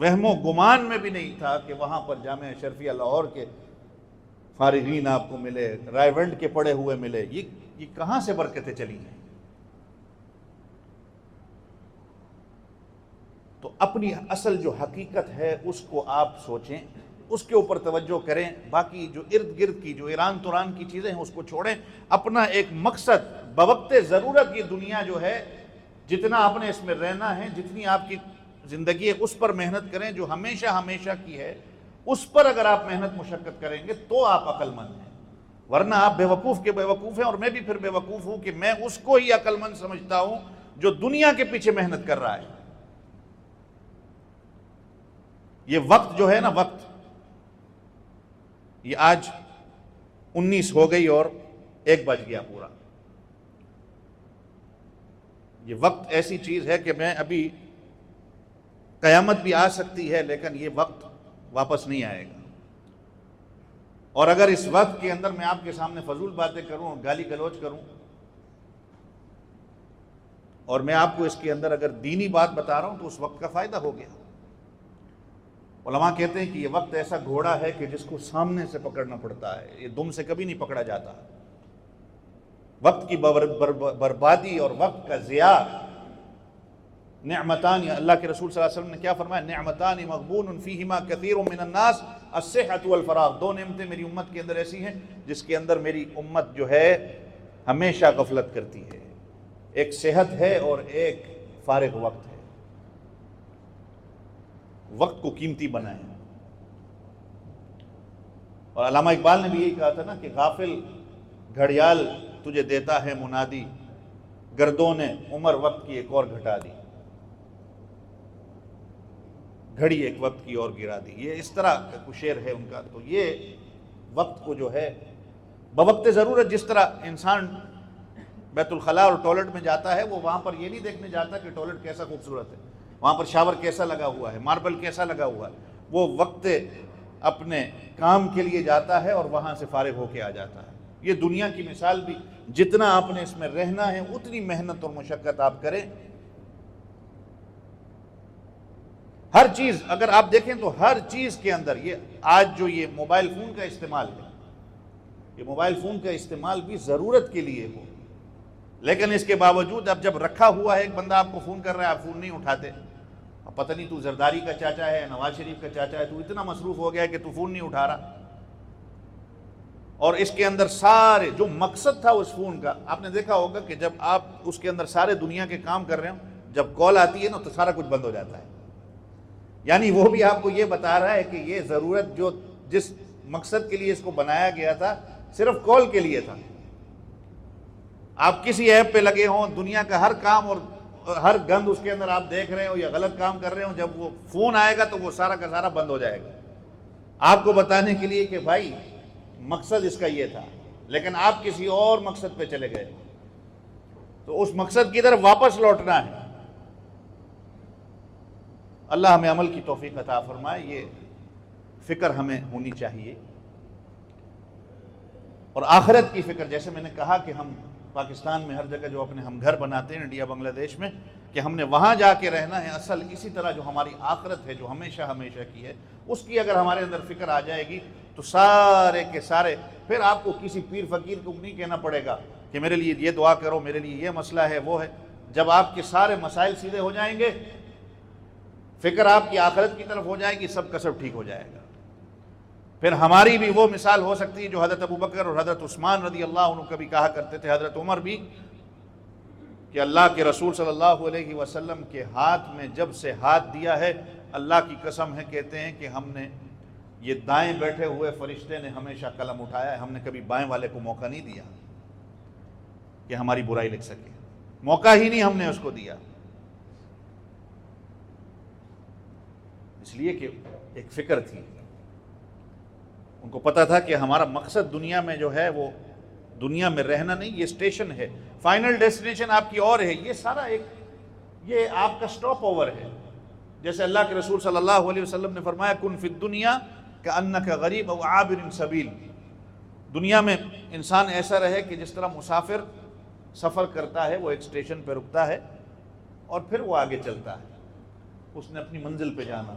وہم و گمان میں بھی نہیں تھا کہ وہاں پر جامعہ اشرفیہ لاہور کے فارغین آپ کو ملے، رائیونڈ کے پڑھے ہوئے ملے۔ یہ کہاں سے برکتیں چلی ہیں؟ تو اپنی اصل جو حقیقت ہے اس کو آپ سوچیں، اس کے اوپر توجہ کریں، باقی جو ارد گرد کی جو ایران توران کی چیزیں ہیں اس کو چھوڑیں۔ اپنا ایک مقصد بوقت ضرورت، یہ دنیا جو ہے جتنا آپ نے اس میں رہنا ہے، جتنی آپ کی زندگی ہے اس پر محنت کریں، جو ہمیشہ ہمیشہ کی ہے اس پر اگر آپ محنت مشقت کریں گے تو آپ عقل مند ہیں، ورنہ آپ بے وقوف کے بے وقوف ہیں، اور میں بھی پھر بے وقوف ہوں کہ میں اس کو ہی عقل مند سمجھتا ہوں جو دنیا کے پیچھے محنت کر رہا ہے۔ یہ وقت جو ہے نا، وقت یہ آج 19 ہو گئی اور 1 بج گیا پورا۔ یہ وقت ایسی چیز ہے کہ میں ابھی قیامت بھی آ سکتی ہے لیکن یہ وقت واپس نہیں آئے گا، اور اگر اس وقت کے اندر میں آپ کے سامنے فضول باتیں کروں اور گالی گلوچ کروں، اور میں آپ کو اس کے اندر اگر دینی بات بتا رہا ہوں تو اس وقت کا فائدہ ہو گیا۔ علماء کہتے ہیں کہ یہ وقت ایسا گھوڑا ہے کہ جس کو سامنے سے پکڑنا پڑتا ہے، یہ دم سے کبھی نہیں پکڑا جاتا۔ وقت کی بربادی اور وقت کا ضیاع نعمتان، اللہ کے رسول صلی اللہ علیہ وسلم نے کیا فرمایا؟ نعمتان مغبون فیہما کثیر من الناس الصحۃ والفراغ۔ 2 نعمتیں میری امت کے اندر ایسی ہیں جس کے اندر میری امت جو ہے ہمیشہ غفلت کرتی ہے، ایک صحت ہے اور ایک فارغ وقت ہے۔ وقت کو قیمتی بنائیں، اور علامہ اقبال نے بھی یہی کہا تھا نا کہ غافل گھڑیال تجھے دیتا ہے منادی، گردوں نے عمر وقت کی ایک اور گھٹا دی، گھڑی ایک وقت کی اور گرا دی۔ یہ اس طرح کا کچھ شعر ہے ان کا۔ تو یہ وقت کو جو ہے بوقت ضرورت، جس طرح انسان بیت الخلاء اور ٹوائلٹ میں جاتا ہے، وہ وہاں پر یہ نہیں دیکھنے جاتا کہ ٹوائلٹ کیسا خوبصورت ہے، وہاں پر شاور کیسا لگا ہوا ہے، ماربل کیسا لگا ہوا ہے۔ وہ وقت اپنے کام کے لیے جاتا ہے اور وہاں سے فارغ ہو کے آ جاتا ہے۔ یہ دنیا کی مثال بھی، جتنا آپ نے اس میں رہنا ہے اتنی محنت اور مشقت آپ کریں۔ ہر چیز اگر آپ دیکھیں تو ہر چیز کے اندر یہ آج جو یہ موبائل فون کا استعمال ہے، یہ موبائل فون کا استعمال بھی ضرورت کے لیے ہو، لیکن اس کے باوجود اب جب رکھا ہوا ہے، ایک بندہ آپ کو فون کر رہا ہے، آپ فون نہیں اٹھاتے، اب پتہ نہیں تو زرداری کا چاچا ہے، نواز شریف کا چاچا ہے، تو اتنا مصروف ہو گیا ہے کہ تو فون نہیں اٹھا رہا۔ اور اس کے اندر سارے جو مقصد تھا اس فون کا، آپ نے دیکھا ہوگا کہ جب آپ اس کے اندر سارے دنیا کے کام کر رہے ہوں، جب کال آتی ہے نا تو سارا کچھ بند ہو جاتا ہے۔ یعنی وہ بھی آپ کو یہ بتا رہا ہے کہ یہ ضرورت جو جس مقصد کے لیے اس کو بنایا گیا تھا صرف کال کے لیے تھا۔ آپ کسی ایپ پہ لگے ہوں، دنیا کا ہر کام اور ہر گند اس کے اندر آپ دیکھ رہے ہو یا غلط کام کر رہے ہوں، جب وہ فون آئے گا تو وہ سارا کا سارا بند ہو جائے گا، آپ کو بتانے کے لیے کہ بھائی مقصد اس کا یہ تھا، لیکن آپ کسی اور مقصد پہ چلے گئے، تو اس مقصد کی طرف واپس لوٹنا ہے۔ اللہ ہمیں عمل کی توفیق عطا فرمائے، یہ فکر ہمیں ہونی چاہیے، اور آخرت کی فکر۔ جیسے میں نے کہا کہ ہم پاکستان میں ہر جگہ جو اپنے ہم گھر بناتے ہیں، انڈیا بنگلہ دیش میں، کہ ہم نے وہاں جا کے رہنا ہے، اصل اسی طرح جو ہماری آخرت ہے جو ہمیشہ ہمیشہ کی ہے، اس کی اگر ہمارے اندر فکر آ جائے گی تو سارے کے سارے پھر آپ کو کسی پیر فقیر کو نہیں کہنا پڑے گا کہ میرے لیے یہ دعا کرو، میرے لیے یہ مسئلہ ہے وہ ہے۔ جب آپ کے سارے مسائل سیدھے ہو جائیں گے، فکر آپ کی آخرت کی طرف ہو جائے گی، سب کا سب ٹھیک ہو جائے گا۔ پھر ہماری بھی وہ مثال ہو سکتی ہے جو حضرت ابوبکر اور حضرت عثمان رضی اللہ عنہ کبھی کہا کرتے تھے، حضرت عمر بھی، کہ اللہ کے رسول صلی اللہ علیہ وسلم کے ہاتھ میں جب سے ہاتھ دیا ہے، اللہ کی قسم ہے، کہتے ہیں کہ ہم نے یہ دائیں بیٹھے ہوئے فرشتے نے ہمیشہ قلم اٹھایا ہے، ہم نے کبھی بائیں والے کو موقع نہیں دیا کہ ہماری برائی لکھ سکے، موقع ہی نہیں ہم نے اس کو دیا، اس لیے کہ ایک فکر تھی، ان کو پتا تھا کہ ہمارا مقصد دنیا میں جو ہے وہ دنیا میں رہنا نہیں، یہ اسٹیشن ہے، فائنل ڈیسٹینیشن آپ کی اور ہے، یہ سارا ایک یہ آپ کا سٹاپ اوور ہے۔ جیسے اللہ کے رسول صلی اللہ علیہ وسلم نے فرمایا، کن فی الدنیا کأنک غریب او عابر سبیل، دنیا میں انسان ایسا رہے کہ جس طرح مسافر سفر کرتا ہے، وہ ایک اسٹیشن پہ رکتا ہے اور پھر وہ آگے چلتا ہے، اس نے اپنی منزل پہ جانا.